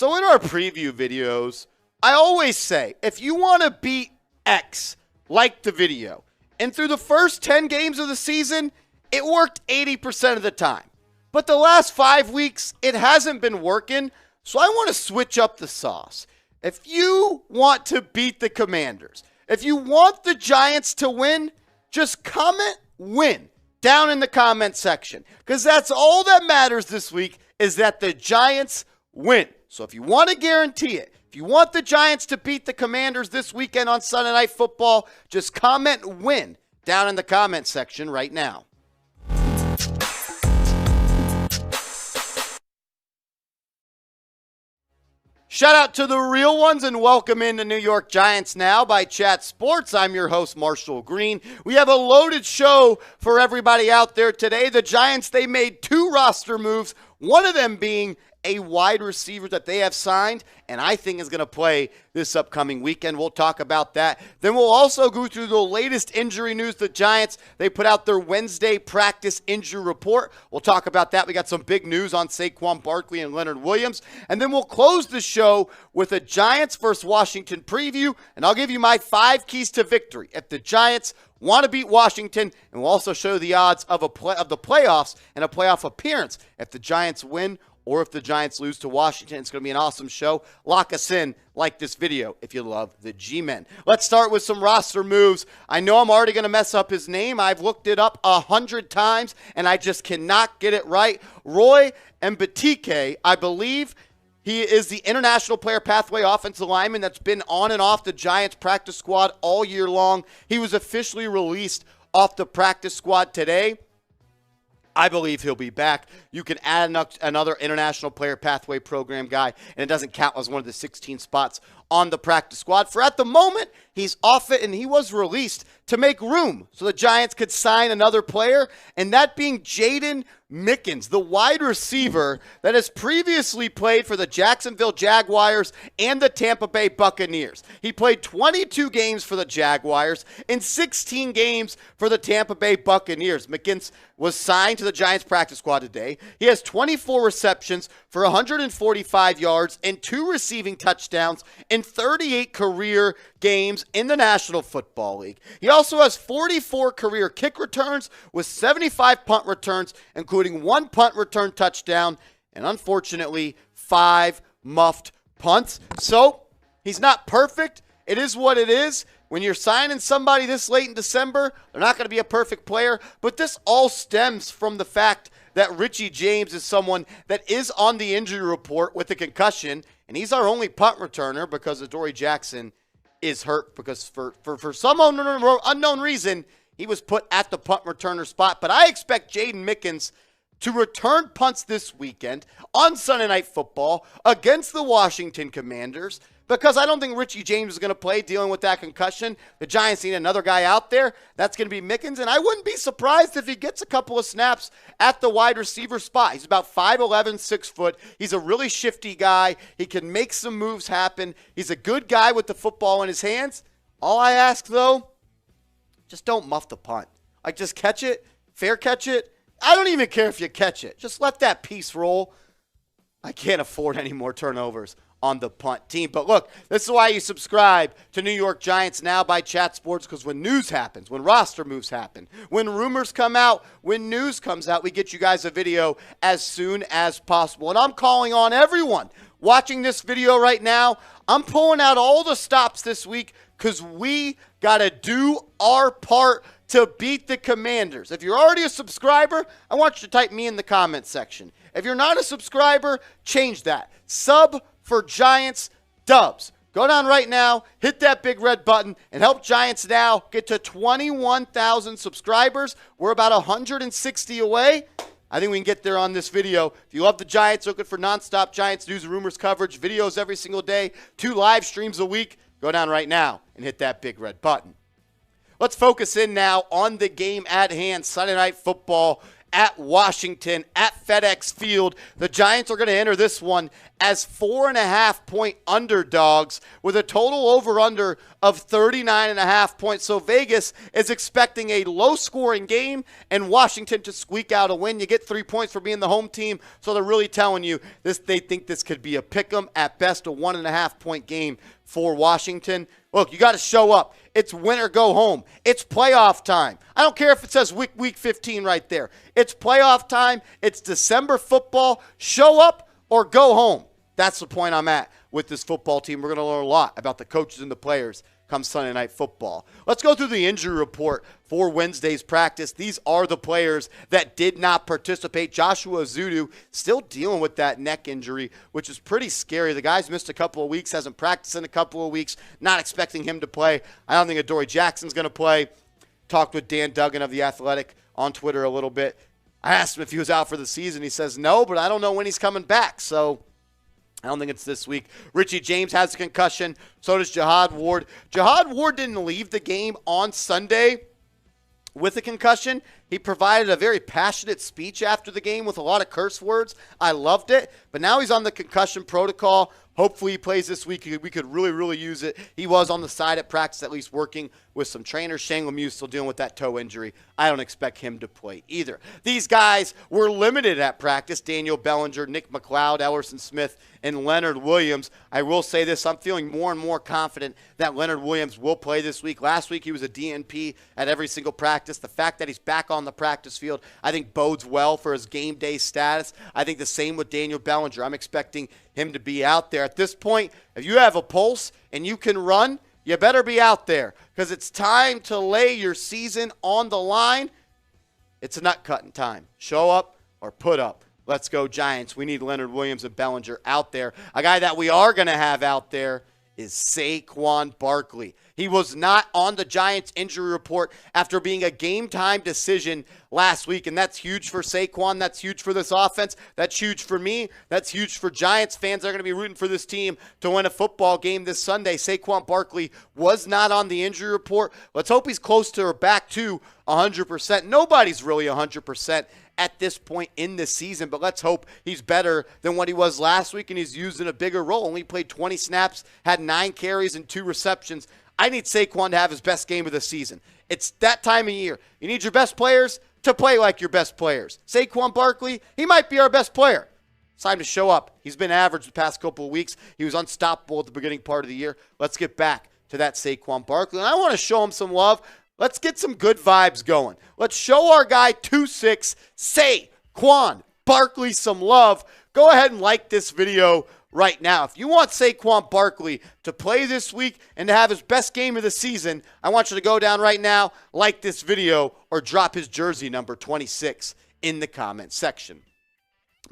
So in our preview videos, I always say, if you want to beat X, like the video. And through the first 10 games of the season, it worked 80% of the time. But the last 5 weeks, it hasn't been working, so I want to switch up the sauce. If you want to beat the Commanders, if you want the Giants to win, just comment win down in the comment section. Because that's all that matters this week, is that the Giants win. So if you want to guarantee it, if you want the Giants to beat the Commanders this weekend on Sunday Night Football, just comment win down in the comment section right now. Shout out to the real ones and welcome into New York Giants Now by Chat Sports. I'm your host, Marshall Green. We have a loaded show for everybody out there today. The Giants, they made 2 roster moves, one of them being a wide receiver that they have signed and I think is going to play this upcoming weekend. We'll talk about that. Then we'll also go through the latest injury news. The Giants, they put out their Wednesday practice injury report. We'll talk about that. We got some big news on Saquon Barkley and Leonard Williams. And then we'll close the show with a Giants versus Washington preview, and I'll give you my 5 keys to victory if the Giants want to beat Washington, and we'll also show the odds of the playoffs and a playoff appearance if the Giants win or if the Giants lose to Washington. It's going to be an awesome show. Lock us in, like this video if you love the G-Men. Let's start with some roster moves. I know I'm already going to mess up his name. I've looked it up 100 times, and I just cannot get it right. Roy Mbaeteka, I believe he is the International Player Pathway offensive lineman that's been on and off the Giants practice squad all year long. He was officially released off the practice squad today. I believe he'll be back. You can add another International Player Pathway Program guy, and it doesn't count as one of the 16 spots on the practice squad. For at the moment, he's off it, and he was released to make room so the Giants could sign another player, and that being Jaydon Mickens, the wide receiver that has previously played for the Jacksonville Jaguars and the Tampa Bay Buccaneers. He played 22 games for the Jaguars and 16 games for the Tampa Bay Buccaneers. Mickens was signed to the Giants practice squad today. He has 24 receptions for 145 yards and 2 receiving touchdowns in 38 career games in the National Football League. He also has 44 career kick returns with 75 punt returns, including 1 punt return touchdown and, unfortunately, 5 muffed punts. So, he's not perfect. It is what it is. When you're signing somebody this late in December, they're not going to be a perfect player, but this all stems from the fact that Richie James is someone that is on the injury report with a concussion, and he's our only punt returner because Adoree Jackson is hurt because for some unknown reason, he was put at the punt returner spot. But I expect Jaydon Mickens to return punts this weekend on Sunday Night Football against the Washington Commanders, because I don't think Richie James is going to play dealing with that concussion. The Giants need another guy out there. That's going to be Mickens, and I wouldn't be surprised if he gets a couple of snaps at the wide receiver spot. He's about 5'11", 6 foot. He's a really shifty guy. He can make some moves happen. He's a good guy with the football in his hands. All I ask, though, just don't muff the punt. Like, just catch it, fair catch it. I don't even care if you catch it. Just let that piece roll. I can't afford any more turnovers on the punt team. But look, this is why you subscribe to New York Giants Now by Chat Sports, because when news happens, when roster moves happen, when rumors come out, when news comes out, we get you guys a video as soon as possible. And I'm calling on everyone watching this video right now. I'm pulling out all the stops this week because we got to do our part to beat the Commanders. If you're already a subscriber, I want you to type me in the comments section. If you're not a subscriber, change that. Sub for Giants Dubs. Go down right now, hit that big red button, and help Giants Now get to 21,000 subscribers. We're about 160 away. I think we can get there on this video. If you love the Giants, looking for nonstop Giants news and rumors coverage, videos every single day, 2 live streams a week, go down right now and hit that big red button. Let's focus in now on the game at hand, Sunday Night Football at Washington at FedEx Field. The Giants are going to enter this one as 4.5-point underdogs with a total over-under of 39.5 points. So Vegas is expecting a low-scoring game and Washington to squeak out a win. You get 3 points for being the home team, so they're really telling you this. They think this could be a pick-em, at best a 1.5-point game for Washington. Look, you got to show up. It's win or go home. It's playoff time. I don't care if it says week 15 right there. It's playoff time. It's December football. Show up or go home. That's the point I'm at with this football team. We're going to learn a lot about the coaches and the players come Sunday Night Football. Let's go through the injury report for Wednesday's practice. These are the players that did not participate. Joshua Ezeudu still dealing with that neck injury, which is pretty scary. The guy's missed a couple of weeks, hasn't practiced in a couple of weeks, not expecting him to play. I don't think Adoree Jackson's going to play. Talked with Dan Duggan of The Athletic on Twitter a little bit. I asked him if he was out for the season. He says no, but I don't know when he's coming back. So I don't think it's this week. Richie James has a concussion. So does Jihad Ward. Jihad Ward didn't leave the game on Sunday with a concussion. He provided a very passionate speech after the game with a lot of curse words. I loved it. But now he's on the concussion protocol. Hopefully he plays this week. We could really, really use it. He was on the side at practice, at least working with some trainers. Shane Lemieux still dealing with that toe injury. I don't expect him to play either. These guys were limited at practice. Daniel Bellinger, Nick McCloud, Elerson Smith, and Leonard Williams. I will say this. I'm feeling more and more confident that Leonard Williams will play this week. Last week he was a DNP at every single practice. The fact that he's back on the practice field, I think bodes well for his game day status. I think the same with Daniel Bellinger. I'm expecting him to be out there. At this point, if you have a pulse and you can run, you better be out there because it's time to lay your season on the line. It's a nut-cutting time. Show up or put up. Let's go Giants. We need Leonard Williams and Bellinger out there. A guy that we are going to have out there is Saquon Barkley. He was not on the Giants injury report after being a game-time decision last week, and that's huge for Saquon. That's huge for this offense. That's huge for me. That's huge for Giants fans that are going to be rooting for this team to win a football game this Sunday. Saquon Barkley was not on the injury report. Let's hope he's close to or back to 100%. Nobody's really 100% at this point in the season, but let's hope he's better than what he was last week and he's used in a bigger role. Only played 20 snaps, had 9 carries and 2 receptions. I need Saquon to have his best game of the season. It's that time of year. You need your best players to play like your best players. Saquon Barkley, he might be our best player. It's time to show up. He's been average the past couple of weeks. He was unstoppable at the beginning part of the year. Let's get back to that Saquon Barkley. And I want to show him some love. Let's get some good vibes going. Let's show our guy 2-6, Saquon Barkley, some love. Go ahead and like this video right now. If you want Saquon Barkley to play this week and to have his best game of the season, I want you to go down right now, like this video, or drop his jersey number 26 in the comment section.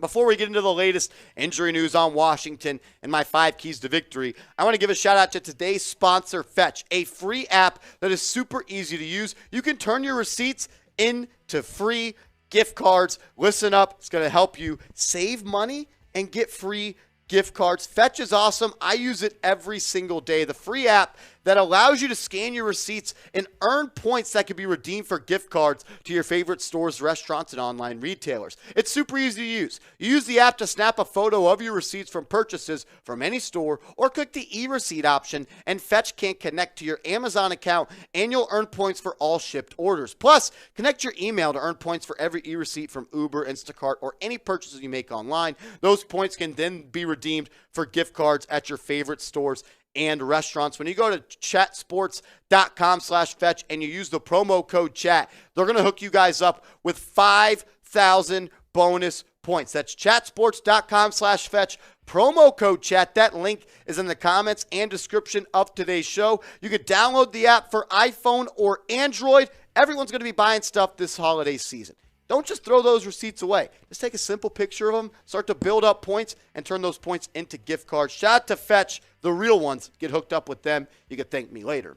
Before we get into the latest injury news on Washington and my 5 keys to victory, I want to give a shout out to today's sponsor, Fetch, a free app that is super easy to use. You can turn your receipts into free gift cards. Listen up. It's going to help you save money and get free gift cards. Fetch is awesome. I use it every single day. The free app that allows you to scan your receipts and earn points that can be redeemed for gift cards to your favorite stores, restaurants, and online retailers. It's super easy to use. You use the app to snap a photo of your receipts from purchases from any store or click the e-receipt option, and Fetch can connect to your Amazon account, and you'll earn points for all shipped orders. Plus, connect your email to earn points for every e-receipt from Uber, Instacart, or any purchases you make online. Those points can then be redeemed for gift cards at your favorite stores and restaurants. When you go to chatsports.com/fetch and you use the promo code chat, they're going to hook you guys up with 5,000 bonus points. That's chatsports.com/fetch, promo code chat. That link is in the comments and description of today's show. You can download the app for iPhone or Android. Everyone's going to be buying stuff this holiday season. Don't just throw those receipts away. Just take a simple picture of them, start to build up points, and turn those points into gift cards. Shout out to Fetch, the real ones. Get hooked up with them. You can thank me later.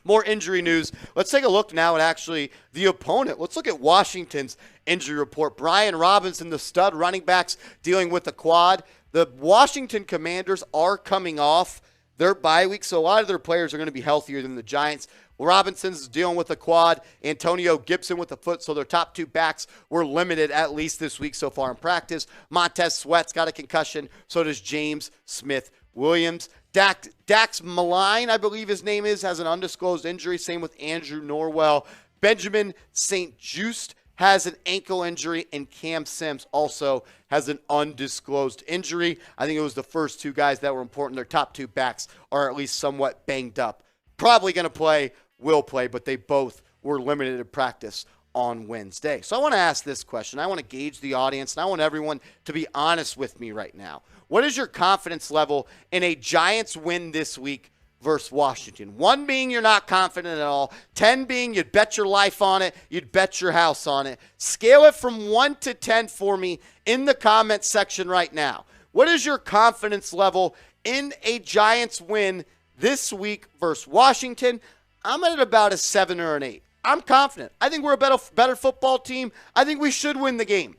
More injury news. Let's take a look now at actually the opponent. Let's look at Washington's injury report. Brian Robinson, the stud running backs, dealing with the quad. The Washington Commanders are coming off their bye week, so a lot of their players are going to be healthier than the Giants. Robinson's dealing with a quad. Antonio Gibson with a foot, so their top 2 backs were limited at least this week so far in practice. Montez Sweat's got a concussion. So does James Smith-Williams. Dax Maline, I believe his name is, has an undisclosed injury. Same with Andrew Norwell. Benjamin St. Juste has an ankle injury, and Cam Sims also has an undisclosed injury. I think it was the first 2 guys that were important. Their top 2 backs are at least somewhat banged up. Probably going to play, will play, but they both were limited in practice on Wednesday. So I want to ask this question. I want to gauge the audience, and I want everyone to be honest with me right now. What is your confidence level in a Giants win this week versus Washington? 1 being you're not confident at all. 10 being you'd bet your life on it. You'd bet your house on it. Scale it from 1 to 10 for me in the comment section right now. What is your confidence level in a Giants win this week versus Washington? I'm at about a 7 or an 8. I'm confident. I think we're a better football team. I think we should win the game.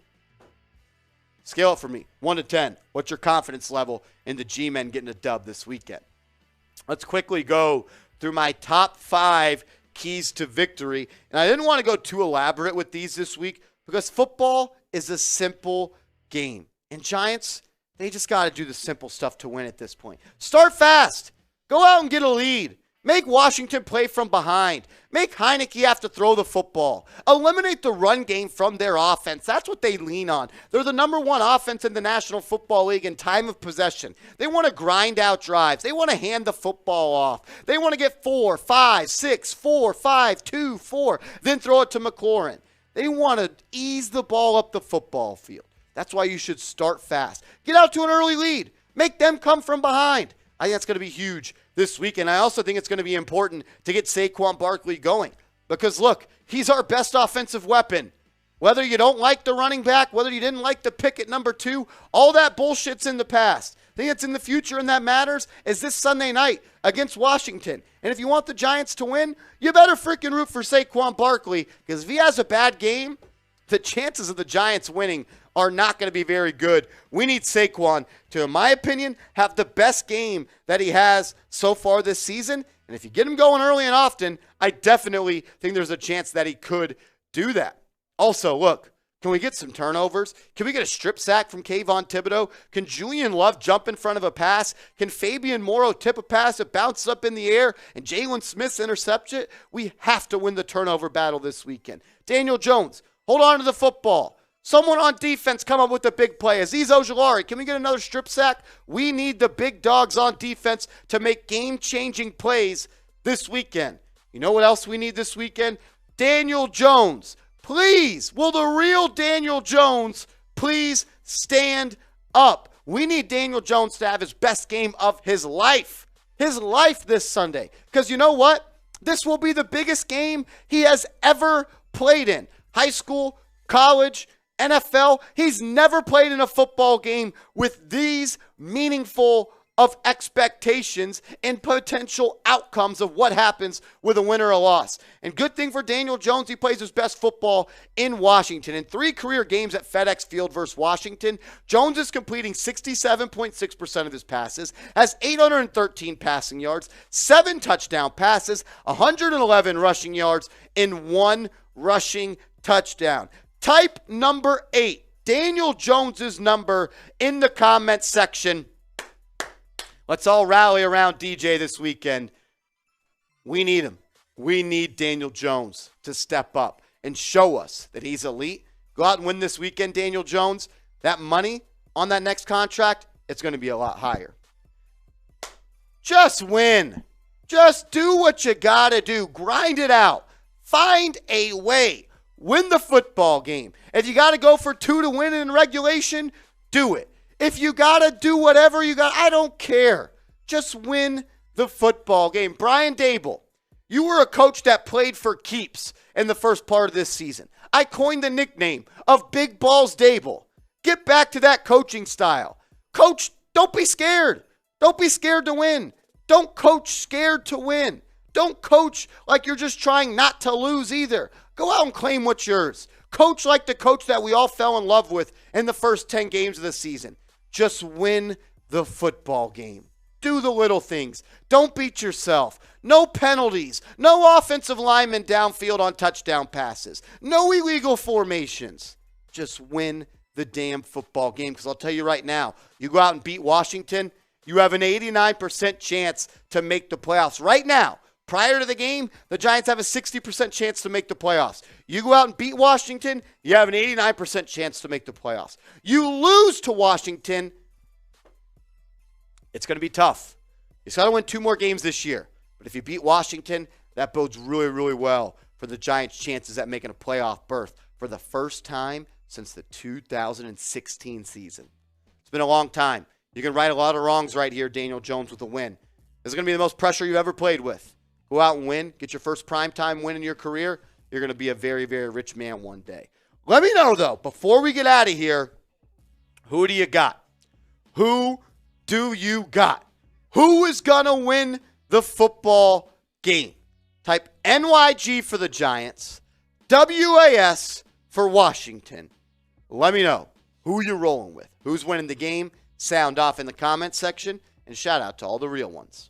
Scale it for me, 1 to 10. What's your confidence level in the G-Men getting a dub this weekend? Let's quickly go through my top 5 keys to victory. And I didn't want to go too elaborate with these this week because football is a simple game. And Giants, they just got to do the simple stuff to win at this point. Start fast. Go out and get a lead. Make Washington play from behind. Make Heineke have to throw the football. Eliminate the run game from their offense. That's what they lean on. They're the number 1 offense in the National Football League in time of possession. They want to grind out drives. They want to hand the football off. They want to get 4, 5, 6, 4, 5, 2, 4, then throw it to McLaurin. They want to ease the ball up the football field. That's why you should start fast. Get out to an early lead. Make them come from behind. I think that's going to be huge this week, and I also think it's going to be important to get Saquon Barkley going because, look, he's our best offensive weapon. Whether you don't like the running back, whether you didn't like the pick at number 2, all that bullshit's in the past. I think it's in the future, and that matters is this Sunday night against Washington. And if you want the Giants to win, you better freaking root for Saquon Barkley because if he has a bad game, the chances of the Giants winning are not going to be very good. We need Saquon to, in my opinion, have the best game that he has so far this season. And if you get him going early and often, I definitely think there's a chance that he could do that. Also, look, can we get some turnovers? Can we get a strip sack from Kayvon Thibodeau? Can Julian Love jump in front of a pass? Can Fabian Morrow tip a pass that bounces up in the air and Jalen Smith intercept it? We have to win the turnover battle this weekend. Daniel Jones, hold on to the football. Someone on defense come up with a big play. Azeez Ojulari, can we get another strip sack? We need the big dogs on defense to make game-changing plays this weekend. You know what else we need this weekend? Daniel Jones. Please, will the real Daniel Jones please stand up? We need Daniel Jones to have his best game of his life. His life this Sunday. Because you know what? This will be the biggest game he has ever played in. High school, college, NFL, he's never played in a football game with these meaningful of expectations and potential outcomes of what happens with a win or a loss. And good thing for Daniel Jones, he plays his best football in Washington. In 3 career games at FedEx Field versus Washington, Jones is completing 67.6% of his passes, has 813 passing yards, 7 touchdown passes, 111 rushing yards, and 1 rushing touchdown. Type number 8, Daniel Jones's number, in the comment section. Let's all rally around DJ this weekend. We need him. We need Daniel Jones to step up and show us that he's elite. Go out and win this weekend, Daniel Jones. That money on that next contract, it's going to be a lot higher. Just win. Just do what you got to do. Grind it out. Find a way. Win the football game. If you got to go for 2 to win in regulation, do it. If you got to do whatever you got, I don't care. Just win the football game. Brian Daboll, you were a coach that played for keeps in the first part of this season. I coined the nickname of Big Balls Daboll. Get back to that coaching style. Coach, don't be scared. Don't be scared to win. Don't coach scared to win. Don't coach like you're just trying not to lose either. Go out and claim what's yours. Coach like the coach that we all fell in love with in the first 10 games of the season. Just win the football game. do the little things. Don't beat yourself. No penalties. No offensive linemen downfield on touchdown passes. No illegal formations. Just win the damn football game. Because I'll tell you right now, you go out and beat Washington, you have an 89% chance to make the playoffs. Right now, prior to the game, the Giants have a 60% chance to make the playoffs. You go out and beat Washington, you have an 89% chance to make the playoffs. You lose to Washington, it's going to be tough. You just got to win 2 more games this year. But if you beat Washington, that bodes really, really well for the Giants' chances at making a playoff berth for the first time since the 2016 season. It's been a long time. You can right a lot of wrongs right here, Daniel Jones, with a win. This is going to be the most pressure you ever played with. Go out and win. Get your first primetime win in your career. You're going to be a very, very rich man one day. Let me know, though, before we get out of here, who do you got? Who do you got? Who is going to win the football game? Type NYG for the Giants, WAS for Washington. Let me know who you're rolling with. Who's winning the game? Sound off in the comments section. And shout out to all the real ones.